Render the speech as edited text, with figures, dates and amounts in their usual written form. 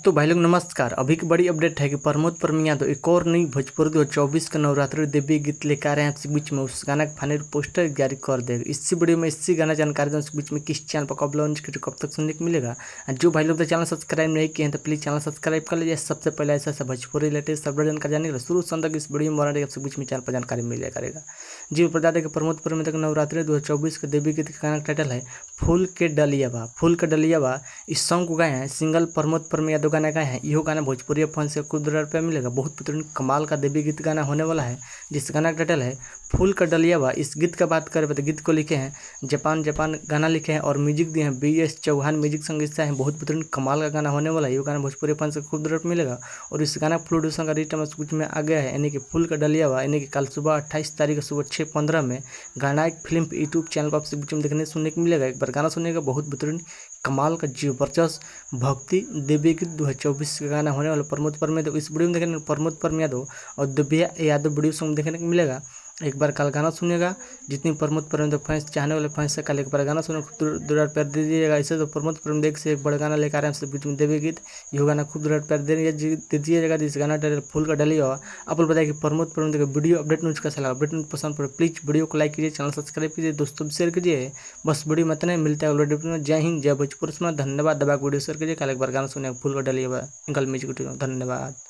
तो भाई लोग नमस्कार। अभी की बड़ी अपडेट है कि प्रमोद परम यादव एक और नई भोजपुरी 2024 का नवरात्रि देवी गीत लेकर आ रहे हैं आपके बीच में। उस गाना का फाइनल पोस्टर जारी कर देगा। इसी वीडियो में इसी गाना जानकारी दूँ उसके बीच में किस चैनल पर कब लॉन्च कब तक सुनने को मिलेगा। जो भाई लोग तो चैनल सब्सक्राइब नहीं किए हैं तो प्लीज़ चैनल सब्सक्राइब कर लीजिए। सबसे पहले ऐसा भोजपुरी रिलेटेड सब जानकारी जाने के शुरू से तक इस वीडियो में बना आपके बीच में चैनल पर जानकारी मिल करेगा। जी बता दें कि प्रमोद परम तक नवरात्रि 2024 के देवी गीत का गाना टाइटल है फूल के डलिया बा। फूल के डलिया बा इस सॉन्ग को गाए हैं सिंगल प्रमोद परम यादव गाना गाए हैं। यह गाना भोजपुरी फैन से कुछ रुपया मिलेगा। बहुत बेहतरीन कमाल का देवी गीत गाना होने वाला है जिस गाना का टाइटल है फूल का डलिया बा। इस गीत का बात करें तो गीत को लिखे हैं जापान गाना लिखे हैं और म्यूजिक दिए हैं BS चौहान म्यूजिक संगीत है। बहुत बेहतरीन कमाल का गाना होने वाला है। ये गाना भोजपुरी फैन से खूब रुपया मिलेगा और इस गाना प्रोड्यूसर का रिटर्न कुछ में आ गया है यानी कि फूल का डलिया बा यानी कि कल सुबह 28 तारीख सुबह 6:15 में गाना एक फिल्म यूट्यूब चैनल पर आपसे बीच में देखने सुनने को मिलेगा। एक बार गाना सुनने का बहुत बेहतरीन कमाल का जबरदस्त भक्ति देवी गीत 2024 का गाना होने वाला प्रमोद परम यादव। इस वीडियो में देखने प्रमोद परम यादव और दिव्या यादव वीडियो सॉन्ग देखने को मिलेगा। एक बार कल गाना सुनिएगा। जितनी प्रमोद परम यादव फैंस चाहने वाले फैंस से कल एक बार गाना सुने दूर प्यार दे दीजिएगा। ऐसे तो प्रमोद परम देख से एक बड़ा गाना लेकर आ रहे हैं बीच में देवी गीत। यह गाना खूब दूर प्यार दे दीजिएगा। जिस गाना टाइटल फूल का डलिया हुआ आप लोग बताइए कि प्रमोद परम यादव वीडियो अपडेट न्यूज कैसा लगा। अपडेट न्यूज पसंद पड़े प्लीज़ वीडियो को लाइक कीजिए, चैनल सब्सक्राइब कीजिए, दोस्तों भी शेयर कीजिए। बस वीडियो में इतना ही, मिलता है अगले वीडियो में। जय हिंद जय भोजपुर। धन्यवाद। दबा वीडियो शेयर कीजिए। कल एक बार गाना सुने फूल का डलिया सिंगल म्यूजिक। धन्यवाद।